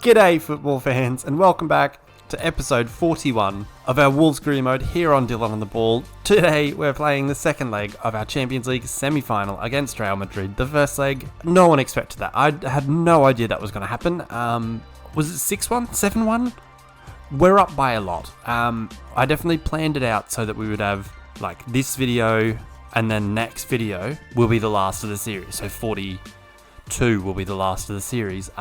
G'day football fans and welcome back to episode 41 of our Wolves Career Mode here on Dylan on the Ball. Today we're playing the second leg of our Champions League semi-final against Real Madrid. The first leg, no one expected that. I had no idea that was going to happen. Was it 6-1? 7-1? We're up by a lot. I definitely planned it out so that we would have like this video and then next video will be the last of the series. So 42 will be the last of the series.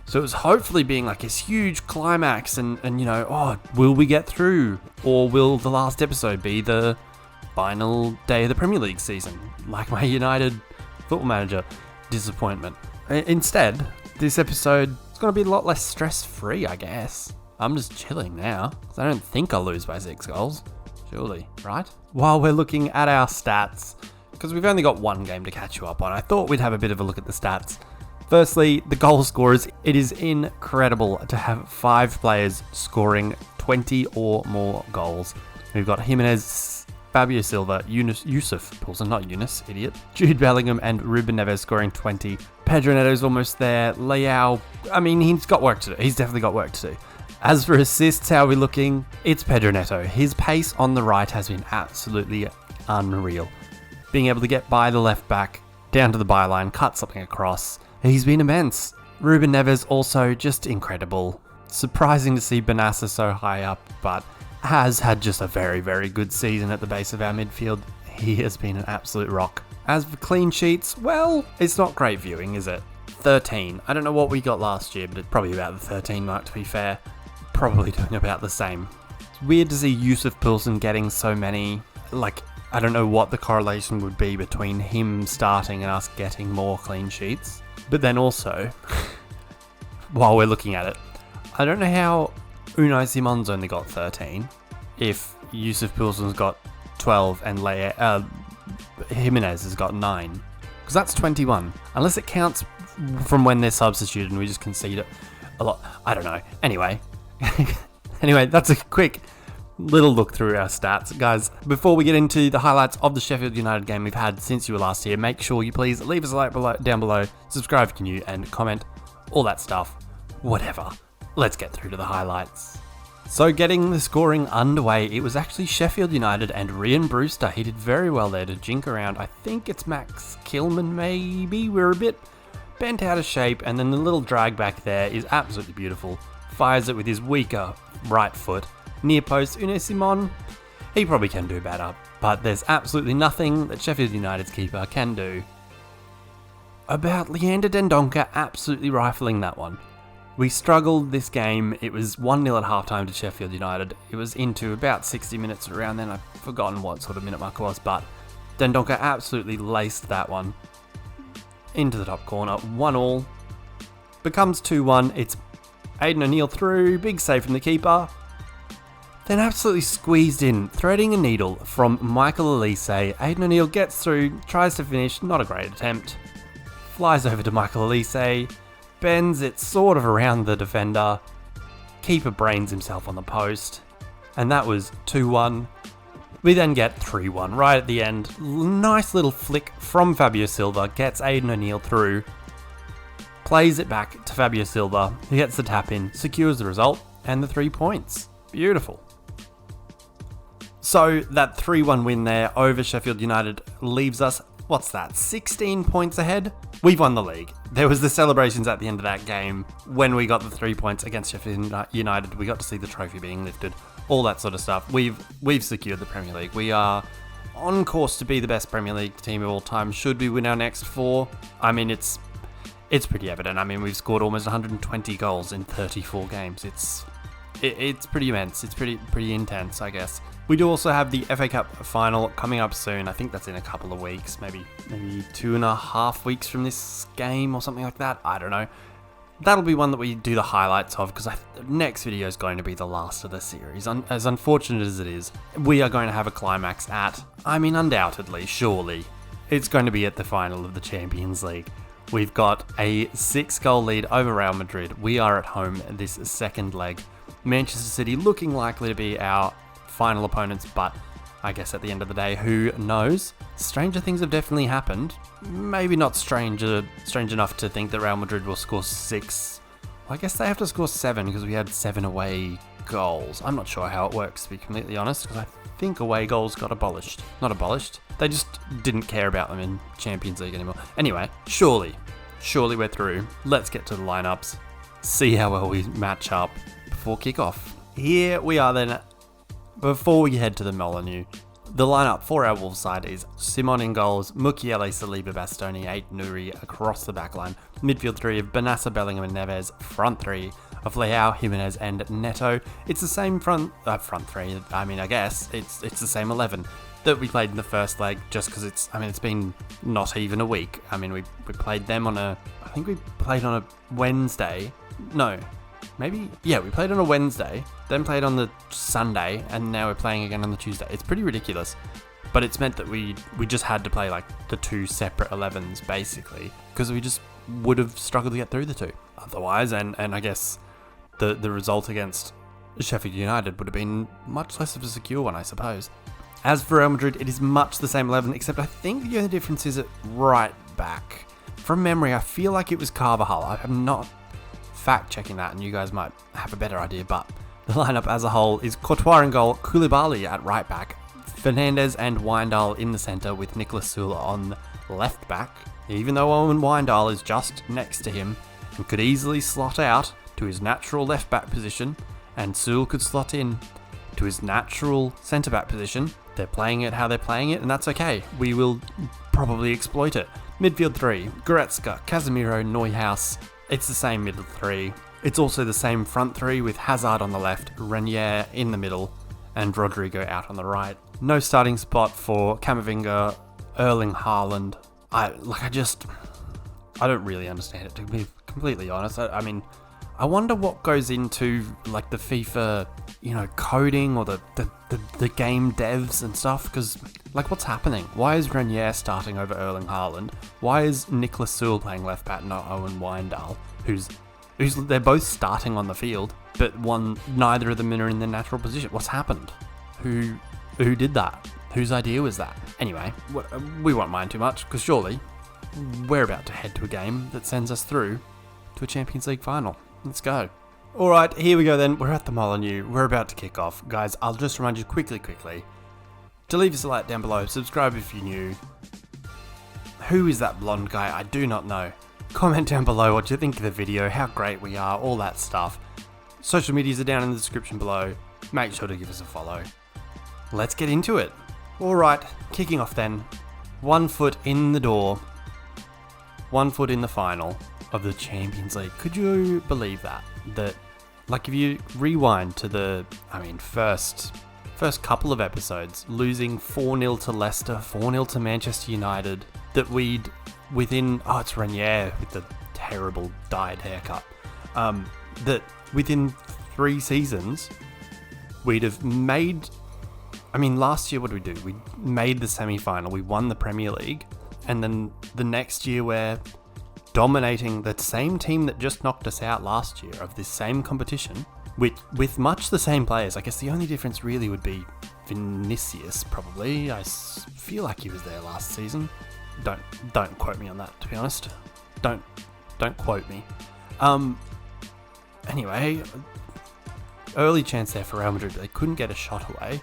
So it was hopefully being like this huge climax and you know, oh, will we get through? Or will the last episode be the final day of the Premier League season? Like my United Football Manager disappointment. Instead, this episode is going to be a lot less stress-free, I guess. I'm just chilling now, because I don't think I'll lose by 6 goals. Surely, right? While we're looking at our stats, because we've only got one game to catch you up on, I thought we'd have a bit of a look at the stats. Firstly, the goal scorers. It is incredible to have 5 players scoring 20 or more goals. We've got Jimenez, Fabio Silva, Yusuf Poulsen, not Yunus, idiot, Jude Bellingham and Ruben Neves scoring 20. Pedro Neto's almost there. Leao, I mean, he's got work to do. He's definitely got work to do. As for assists, how are we looking? It's Pedro Neto. His pace on the right has been absolutely unreal. Being able to get by the left back, down to the byline, cut something across. He's been immense. Ruben Neves also just incredible. Surprising to see Benassa so high up, but has had just a very, very good season at the base of our midfield. He has been an absolute rock. As for clean sheets, well, it's not great viewing, is it? 13. I don't know what we got last year, but it's probably about the 13 mark to be fair. Probably doing about the same. It's weird to see Yusuf Poulsen getting so many, like, I don't know what the correlation would be between him starting and us getting more clean sheets. But then also, while we're looking at it, I don't know how Unai Simon's only got 13 if Yusuf Poulsen's got 12 and Jimenez has got 9. Because that's 21. Unless it counts from when they're substituted and we just concede it a lot. I don't know. Anyway, that's a quick little look through our stats. Guys, before we get into the highlights of the Sheffield United game we've had since you were last here, make sure you please leave us a like down below, subscribe if you're new, and comment, all that stuff, whatever. Let's get through to the highlights. So getting the scoring underway, it was actually Sheffield United and Ryan Brewster. He did very well there to jink around. I think it's Max Kilman maybe. We're a bit bent out of shape, and then the little drag back there is absolutely beautiful. Fires it with his weaker right foot. Near post, Unai Simon, he probably can do better, but there's absolutely nothing that Sheffield United's keeper can do about Leander Dendoncker absolutely rifling that one. We struggled this game. It was 1-0 at halftime to Sheffield United. It was into about 60 minutes around then. I've forgotten what sort of minute mark it was, but Dendoncker absolutely laced that one into the top corner. 1-1. Becomes 2-1. It's Aidan O'Neill through. Big save from the keeper. Then absolutely squeezed in, threading a needle from Michael Elise. Aidan O'Neill gets through, tries to finish, not a great attempt. Flies over to Michael Elise, bends it sort of around the defender. Keeper brains himself on the post. And that was 2-1. We then get 3-1 right at the end. Nice little flick from Fabio Silva, gets Aidan O'Neill through. Plays it back to Fabio Silva, who gets the tap in, secures the result, and the 3 points. Beautiful. So that 3-1 win there over Sheffield United leaves us, 16 points ahead? We've won the league. There was the celebrations at the end of that game when we got the 3 points against Sheffield United. We got to see the trophy being lifted, all that sort of stuff. We've secured the Premier League. We are on course to be the best Premier League team of all time. Should we win our next 4? I mean, it's pretty evident. I mean, we've scored almost 120 goals in 34 games. It's pretty immense. It's pretty intense, I guess. We do also have the FA Cup final coming up soon. I think that's in a couple of weeks, maybe 2.5 weeks from this game or something like that. I don't know. That'll be one that we do the highlights of because the next video is going to be the last of the series. As unfortunate as it is, we are going to have a climax at, I mean, undoubtedly, surely, it's going to be at the final of the Champions League. We've got a 6-goal lead over Real Madrid. We are at home this second leg. Manchester City looking likely to be our final opponents, but I guess at the end of the day, who knows? Stranger things have definitely happened. Maybe not strange enough to think that Real Madrid will score 6 I guess they have to score 7 because we had 7 away goals. I'm not sure how it works, to be completely honest, because I think away goals got abolished. Not abolished. They just didn't care about them in Champions League anymore. Anyway, surely we're through. Let's get to the lineups, see how well we match up before kickoff. Here we are then. Before we head to the Molineux, the lineup for our Wolves side is Simon in goals, Mukiele, Saliba, Bastoni, 8 Nuri across the back line. Midfield 3 of Benassa, Bellingham and Neves. Front 3 of Leao, Jimenez and Neto. It's the same front 3. I mean, I guess it's the same 11 that we played in the first leg, just because it's been not even a week. I mean, we played them on I think we played on a Wednesday. No. Maybe, yeah, we played on a Wednesday, then played on the Sunday, and now we're playing again on the Tuesday. It's pretty ridiculous, but it's meant that we just had to play like the 2 separate 11s basically, because we just would have struggled to get through the 2 otherwise, and I guess the result against Sheffield United would have been much less of a secure one, I suppose. As for Real Madrid, it is much the same 11, except I think the only difference is at right back. From memory, I feel like it was Carvajal. I am not fact checking that, and you guys might have a better idea, but the lineup as a whole is Courtois in goal, Koulibaly at right back, Fernandes and Wijndal in the centre with Nicolas Süle on left back, even though Owen Wijndal is just next to him and could easily slot out to his natural left back position, and Süle could slot in to his natural centre back position. They're playing it how they're playing it, and that's okay. We will probably exploit it. Midfield 3, Goretzka, Casemiro, Neuhaus. It's the same middle 3. It's also the same front 3 with Hazard on the left, Renier in the middle, and Rodrigo out on the right. No starting spot for Camavinga, Erling Haaland. I don't really understand it, to be completely honest. I mean, I wonder what goes into like the FIFA, coding or the game devs and stuff, because like what's happening? Why is Renier starting over Erling Haaland? Why is Nicolas Süle playing left back, not Owen Wijndal, who's they're both starting on the field, but neither of them are in their natural position? What's happened? Who did that? Whose idea was that? Anyway, we won't mind too much, because surely we're about to head to a game that sends us through to a Champions League final. Let's go. Alright, here we go then. We're at the Molineux. We're about to kick off. Guys, I'll just remind you quickly, to leave us a like down below. Subscribe if you're new. Who is that blonde guy? I do not know. Comment down below what you think of the video, how great we are, all that stuff. Social medias are down in the description below. Make sure to give us a follow. Let's get into it. Alright, kicking off then. 1 foot in the door. 1 foot in the final of the Champions League. Could you believe that? That, like, if you rewind to the, first couple of episodes, losing 4-0 to Leicester, 4-0 to Manchester United, that we'd, it's Renier with the terrible dyed haircut, that within 3 seasons, we'd have made, last year, what did we do? We made the semi-final, we won the Premier League, and then the next year we're dominating the same team that just knocked us out last year of this same competition with much the same players. I guess the only difference really would be Vinicius, probably. I feel like he was there last season. Don't quote me on that, to be honest. Don't quote me. Anyway, early chance there for Real Madrid, but they couldn't get a shot away.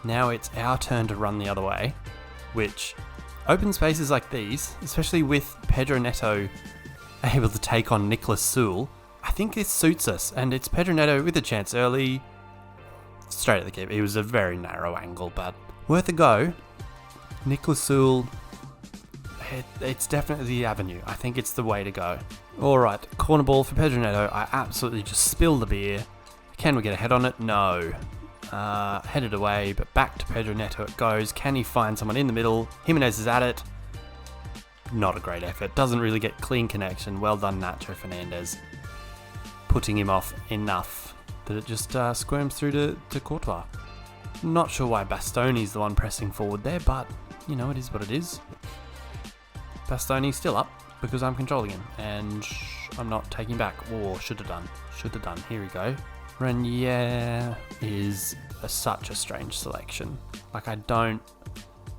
Now it's our turn to run the other way, which open spaces like these, especially with Pedro Neto able to take on Nicolas Süle, I think this suits us, and it's Pedro Neto with a chance early, straight at the keeper. It was a very narrow angle, but worth a go. Nicolas Süle, it's definitely the avenue. I think it's the way to go. Alright, corner ball for Pedro Neto. I absolutely just spilled the beer. Can we get a head on it? No. Headed away, but back to Pedro Neto it goes. Can he find someone in the middle? Jimenez is at it. Not a great effort. Doesn't really get clean connection. Well done, Nacho Fernandes. Putting him off enough that it just squirms through to Courtois. Not sure why Bastoni's the one pressing forward there, but, it is what it is. Bastoni's still up because I'm controlling him, and I'm not taking back. Or should have done. Here we go. Renier is such a strange selection. Like, I don't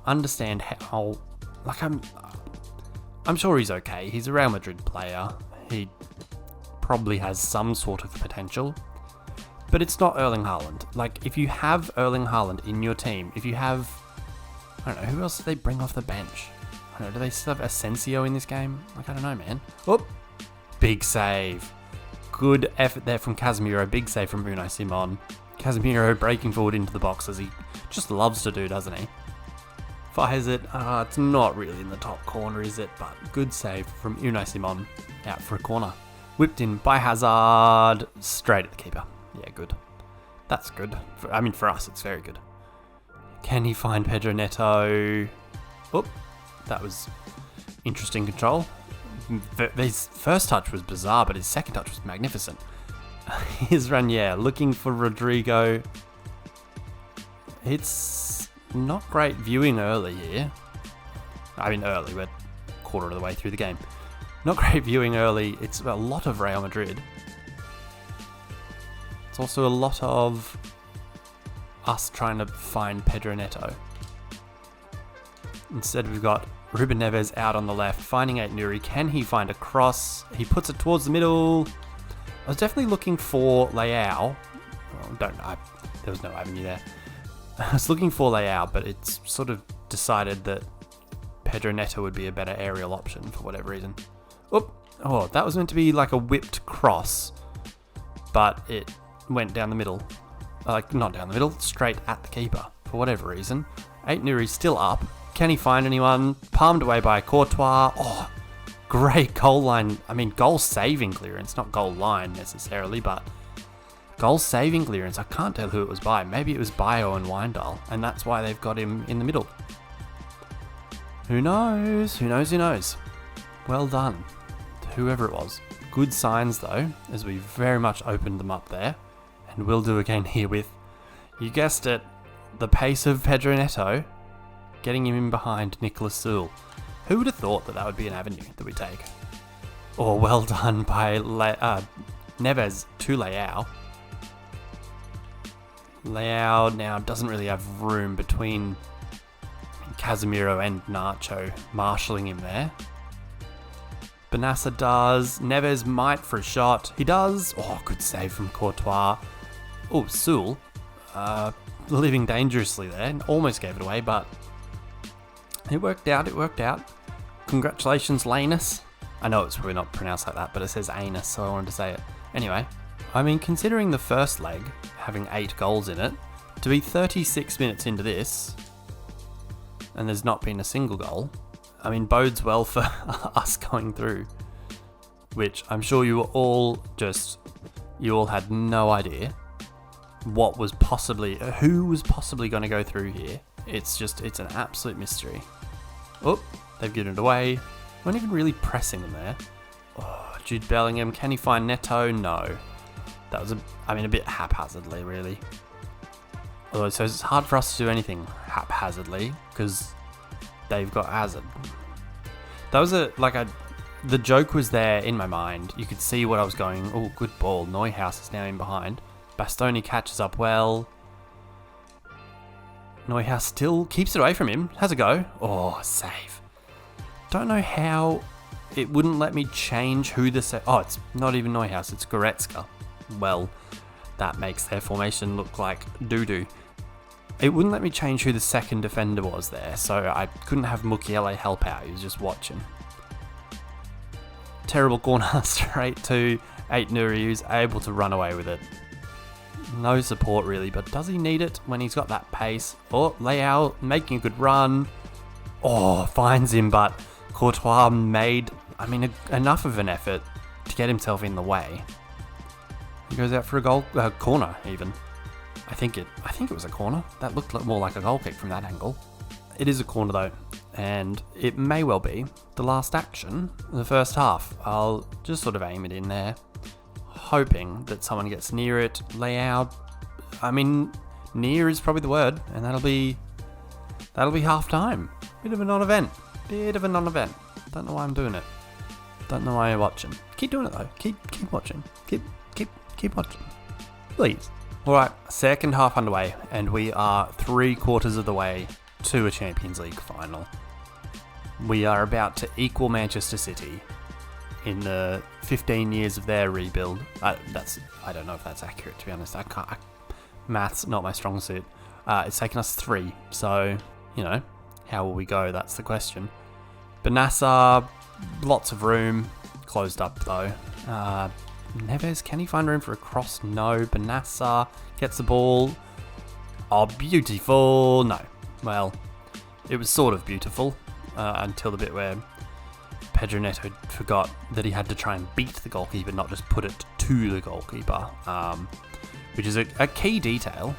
understand how. Like, I'm sure he's okay. He's a Real Madrid player. He probably has some sort of potential, but it's not Erling Haaland. Like, if you have Erling Haaland in your team, if you have, I don't know, who else do they bring off the bench? I don't know, do they still have Asensio in this game? Like, I don't know, man. Oh, big save. Good effort there from Casemiro. Big save from Unai Simon. Casemiro breaking forward into the box as he just loves to do, doesn't he? Fires it. It's not really in the top corner, is it? But good save from Unai Simon out for a corner. Whipped in by Hazard. Straight at the keeper. Yeah, good. That's good. For us, it's very good. Can he find Pedro Neto? Oh, that was interesting control. His first touch was bizarre, but his second touch was magnificent. Here's Ranier looking for Rodrigo. It's not great viewing early here. Early, we're quarter of the way through the game. Not great viewing early. It's a lot of Real Madrid. It's also a lot of us trying to find Pedro Neto. Instead, we've got Ruben Neves out on the left, finding Ait-Nouri. Can he find a cross? He puts it towards the middle. I was definitely looking for Leao. There was no avenue there. I was looking for Leao, but it's sort of decided that Pedro Neto would be a better aerial option for whatever reason. Oh, that was meant to be like a whipped cross, but it went down the middle. Not down the middle, straight at the keeper for whatever reason. Ait-Nouri's still up. Can he find anyone? Palmed away by Courtois. Oh, great goal line. Goal saving clearance, not goal line necessarily, but goal saving clearance. I can't tell who it was by. Maybe it was Bayo and Wijndal, and that's why they've got him in the middle. Who knows? Who knows? Well done to whoever it was. Good signs though, as we very much opened them up there, and will do again here with, you guessed it, the pace of Pedro Neto, getting him in behind Nicolas Sewell. Who would have thought that would be an avenue that we take? Oh, well done by Neves to Leao. Leao now doesn't really have room between Casemiro and Nacho marshalling him there. Benassa does. Neves might for a shot. He does. Oh, good save from Courtois. Oh, Sewell living dangerously there and almost gave it away, but it worked out. Congratulations, Lanus. I know it's probably not pronounced like that, but it says anus, so I wanted to say it. Anyway, considering the first leg having 8 goals in it, to be 36 minutes into this, and there's not been a single goal, bodes well for us going through, which I'm sure you all had no idea who was possibly going to go through here. It's an absolute mystery. Oh, they've given it away. Not even really pressing them there. Oh, Jude Bellingham, can he find Neto? No. That was a bit haphazardly, really. Although, so it's hard for us to do anything haphazardly, because they've got Hazard. That was the joke was there in my mind. You could see what I was going, oh, good ball. Neuhaus is now in behind. Bastoni catches up well. Neuhaus still keeps it away from him. Has a go. Oh, save. Don't know how it wouldn't let me change who the... Oh, it's not even Neuhaus, it's Goretzka. Well, that makes their formation look like doo-doo. It wouldn't let me change who the second defender was there, so I couldn't have Mukiele help out. He was just watching. Terrible corner straight to Ait-Nouri, who's able to run away with it. No support really, but does he need it when he's got that pace? Oh, Leao making a good run. Oh, finds him, but Courtois made, enough of an effort to get himself in the way. He goes out for a corner even. I think it was a corner. That looked more like a goal kick from that angle. It is a corner though, and it may well be the last action in the first half. I'll just sort of aim it in there, hoping that someone gets near it. Leao, near is probably the word, and that'll be half time. Bit of a non-event. Don't know why I'm doing it. Don't know why you're watching. Keep doing it though. Keep watching. Keep watching. Please. Alright, second half underway, and we are 3/4 of the way to a Champions League final. We are about to equal Manchester City, in the 15 years of their rebuild. I don't know if that's accurate, to be honest. Maths, not my strong suit. It's taken us 3, so, how will we go? That's the question. Benassa, lots of room. Closed up, though. Neves, can he find room for a cross? No. Benassa gets the ball. Oh, beautiful. No. Well, it was sort of beautiful until the bit where Pedro Neto forgot that he had to try and beat the goalkeeper, not just put it to the goalkeeper, which is a key detail.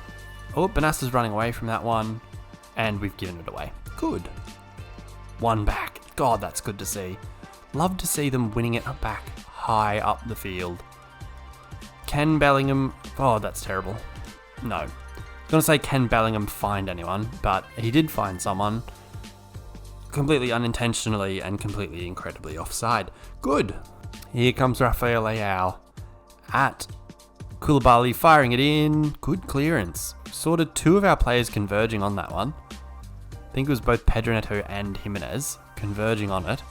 Oh, Benassa's running away from that one, and we've given it away. Good. 1 back. God, that's good to see. Love to see them winning it back high up the field. Can Bellingham... Oh, that's terrible. No. I was going to say, can Bellingham find anyone? But he did find someone. Completely unintentionally and completely incredibly offside. Good. Here comes Rafael Leao at Koulibaly, firing it in. Good clearance. Sort of 2 of our players converging on that one. I think it was both Pedro Neto and Jimenez converging on it.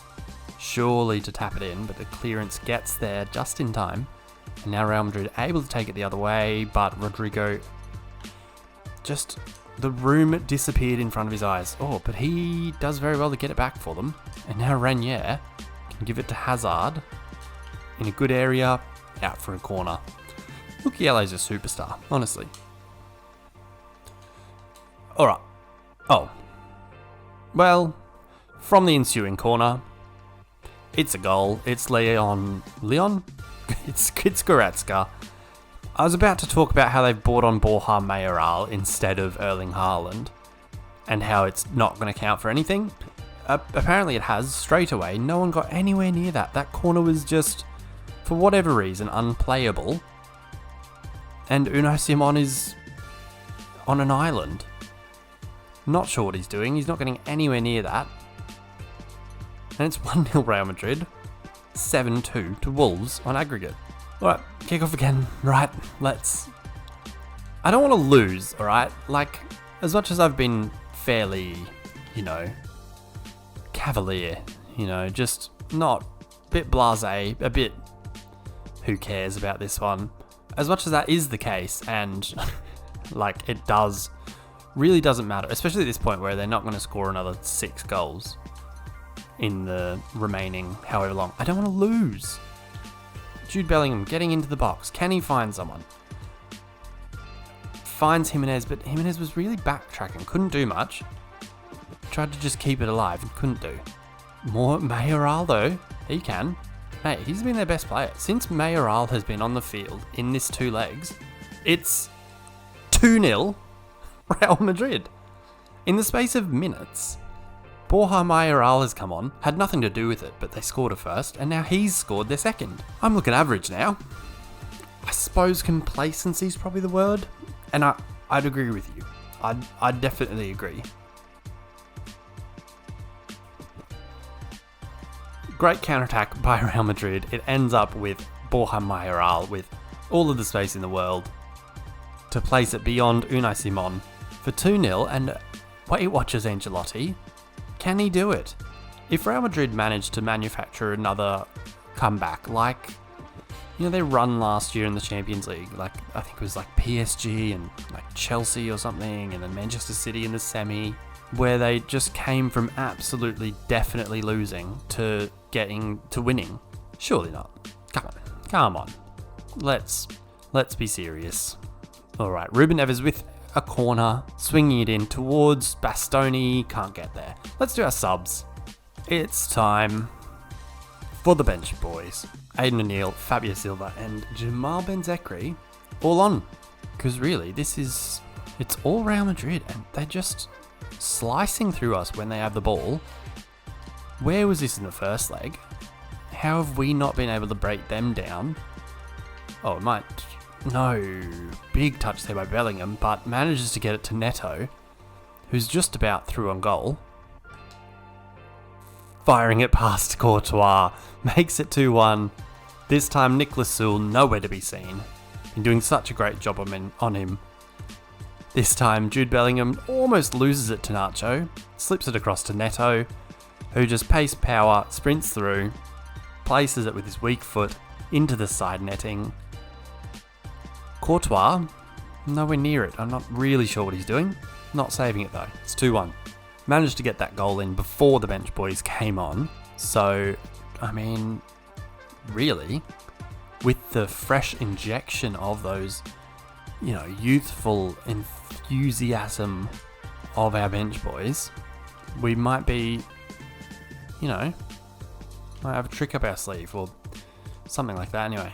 Surely to tap it in, but the clearance gets there just in time. And now Real Madrid able to take it the other way, but Rodrigo, just the room disappeared in front of his eyes. Oh, but he does very well to get it back for them. And now Ranier can give it to Hazard in a good area, out for a corner. Mukiele's a superstar, honestly. Alright. Oh. Well, from the ensuing corner, it's a goal. It's Leon? It's Goretzka. I was about to talk about how they've bought on Borja Mayoral instead of Erling Haaland, and how it's not going to count for anything. Apparently it has, straight away. No one got anywhere near that. That corner was just, for whatever reason, unplayable. And Unai Simon is on an island. Not sure what he's doing. He's not getting anywhere near that. And it's 1-0 Real Madrid, 7-2 to Wolves on aggregate. Alright, kick off again. Right, let's... I don't want to lose, alright? Like, as much as I've been fairly, cavalier, just not a bit blasé, a bit who cares about this one. As much as that is the case, and it really doesn't matter, especially at this point where they're not going to score another 6 goals in the remaining however long. I don't want to lose. Jude Bellingham getting into the box. Can he find someone? Finds Jimenez, but Jimenez was really backtracking. Couldn't do much. Tried to just keep it alive and couldn't do. More Mayoral though. He can. Hey, he's been their best player. Since Mayoral has been on the field in this 2 legs, it's 2-0 Real Madrid. In the space of minutes, Borja Mayoral has come on, had nothing to do with it, but they scored a first, and now he's scored their second. I'm looking average now. I suppose complacency is probably the word, and I'd agree with you. I'd definitely agree. Great counterattack by Real Madrid. It ends up with Borja Mayoral with all of the space in the world to place it beyond Unai Simon for 2-0, and Weight Watchers Ancelotti. Can he do it? If Real Madrid managed to manufacture another comeback, they run last year in the Champions League, I think it was PSG and Chelsea or something, and then Manchester City in the semi, where they just came from absolutely definitely losing to getting to winning. Surely not. Come on. Let's be serious. All right, Ruben Neves with a corner, swinging it in towards Bastoni, can't get there. Let's do our subs. It's time for the bench boys. Aiden O'Neill, Fabio Silva, and Jamal Benzekri all on. Because really, it's all Real Madrid, and they're just slicing through us when they have the ball. Where was this in the first leg? How have we not been able to break them down? Oh, it might... No, big touch there by Bellingham, but manages to get it to Neto, who's just about through on goal. Firing it past Courtois, makes it 2-1. This time Nicolas Soul nowhere to be seen. Been doing such a great job on him. This time Jude Bellingham almost loses it to Nacho, slips it across to Neto, who just pace power, sprints through, places it with his weak foot into the side netting. Courtois, nowhere near it. I'm not really sure what he's doing. Not saving it though. It's 2-1. Managed to get that goal in before the bench boys came on. So, I mean, really, with the fresh injection of those, youthful enthusiasm of our bench boys, we might be, might have a trick up our sleeve or something like that anyway.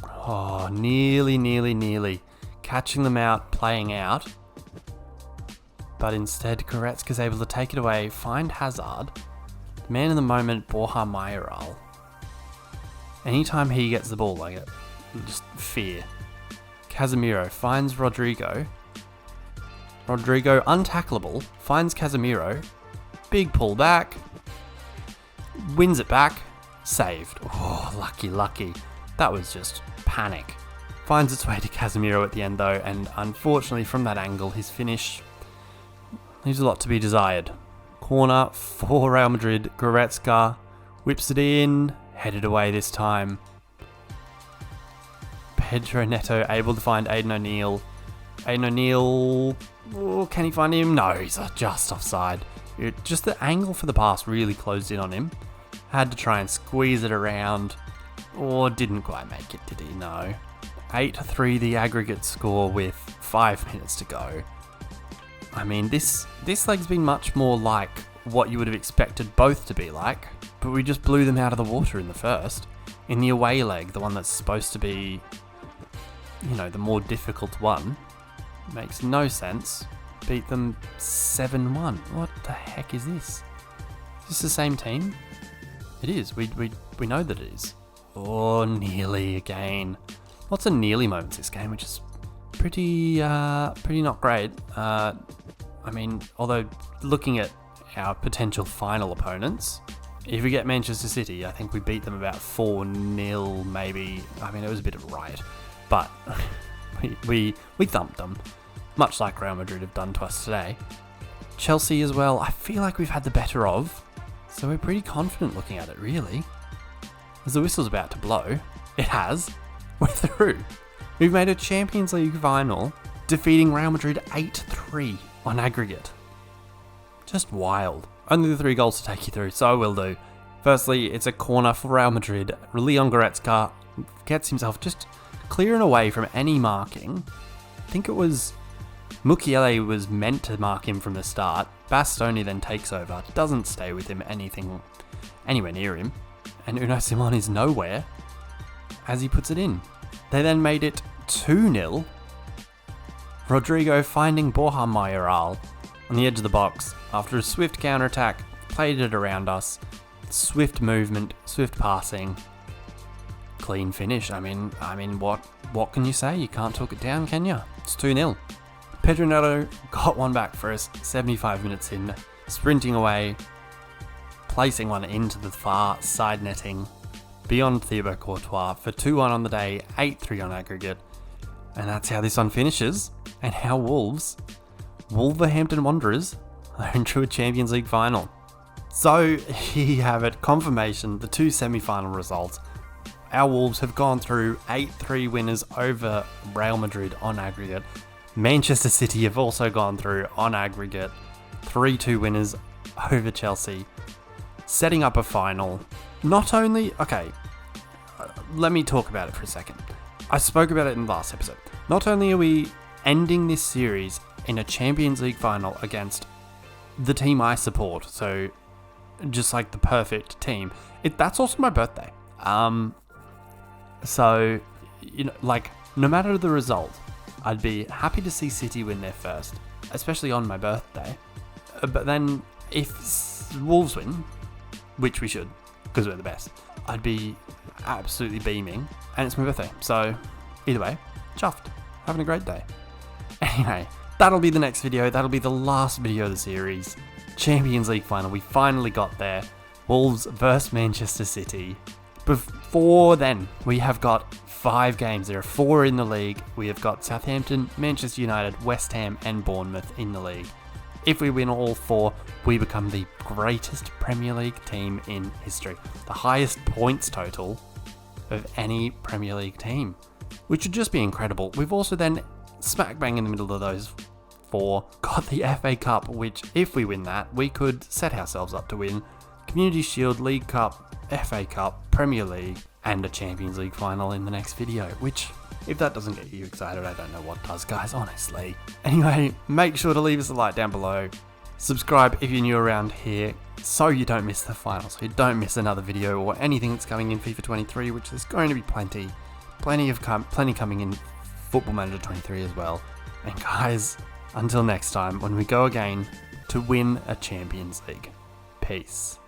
Oh, nearly catching them out, playing out. But instead, Goretzka's able to take it away, find Hazard. Man in the moment, Borja Mayoral. Anytime he gets the ball, I get just fear. Casemiro finds Rodrigo. Rodrigo, untackleable, finds Casemiro. Big pull back. Wins it back. Saved. Oh, lucky. That was just panic. Finds its way to Casemiro at the end though, and unfortunately from that angle, his finish leaves a lot to be desired. Corner for Real Madrid. Goretzka whips it in, headed away this time. Pedro Neto able to find Aiden O'Neill. Aiden O'Neill, can he find him? No, he's just offside. Just the angle for the pass really closed in on him. Had to try and squeeze it around, or didn't quite make it, did he? No. 8-3 the aggregate score with 5 minutes to go. I mean, this leg's been much more like what you would have expected both to be like, but we just blew them out of the water in the first. In the away leg, the one that's supposed to be, the more difficult one, makes no sense. Beat them 7-1. What the heck is this? Is this the same team? It is. We know that it is. Oh, nearly again. Lots of nearly moments this game, which is pretty not great. I mean, although looking at our potential final opponents, if we get Manchester City, I think we beat them about 4-0 maybe. I mean, it was a bit of a riot, but we thumped them, much like Real Madrid have done to us today. Chelsea as well, I feel like we've had the better of, so we're pretty confident looking at it, really. As the whistle's about to blow, it has. We're through. We've made a Champions League final, defeating Real Madrid 8-3 on aggregate. Just wild. Only the 3 goals to take you through, so I will do. Firstly, it's a corner for Real Madrid. Leon Goretzka gets himself just clearing away from any marking. I think it was Mukiele was meant to mark him from the start. Bastoni then takes over, doesn't stay with him anywhere near him, and Unai Simon is nowhere as he puts it in. They then made it 2-0. Rodrigo finding Borja Mayoral on the edge of the box after a swift counter-attack, played it around us. Swift movement, swift passing, clean finish. I mean, what can you say? You can't talk it down, can you? It's 2-0. Pedro Neto got one back for us 75 minutes in, sprinting away, placing one into the far side netting beyond Thibaut Courtois for 2-1 on the day, 8-3 on aggregate. And that's how this one finishes, and how Wolverhampton Wanderers are into a Champions League final. So here you have it, confirmation, the 2 semi-final results. Our Wolves have gone through 8-3 winners over Real Madrid on aggregate. Manchester City have also gone through on aggregate 3-2 winners over Chelsea, setting up a final. Not only, let me talk about it for a second. I spoke about it in the last episode. Not only are we ending this series in a Champions League final against the team I support, so just like the perfect team, that's also my birthday. So, no matter the result, I'd be happy to see City win their first, especially on my birthday. But then if Wolves win, which we should, because we're the best, I'd be absolutely beaming, and it's my birthday. So either way, chuffed, having a great day. Anyway, that'll be the next video. That'll be the last video of the series. Champions League final, we finally got there. Wolves versus Manchester City. Before then, we have got 5 games. There are 4 in the league. We have got Southampton, Manchester United, West Ham and Bournemouth in the league. If we win all 4, we become the greatest Premier League team in history. The highest points total of any Premier League team, which would just be incredible. We've also then, smack bang in the middle of those 4, got the FA Cup, which if we win that, we could set ourselves up to win Community Shield, League Cup, FA Cup, Premier League, and a Champions League final in the next video, which, if that doesn't get you excited, I don't know what does, guys, honestly. Anyway, make sure to leave us a like down below. Subscribe if you're new around here, so you don't miss the final, so you don't miss another video or anything that's coming in FIFA 23, which there's going to be plenty coming in Football Manager 23 as well. And guys, until next time, when we go again to win a Champions League. Peace.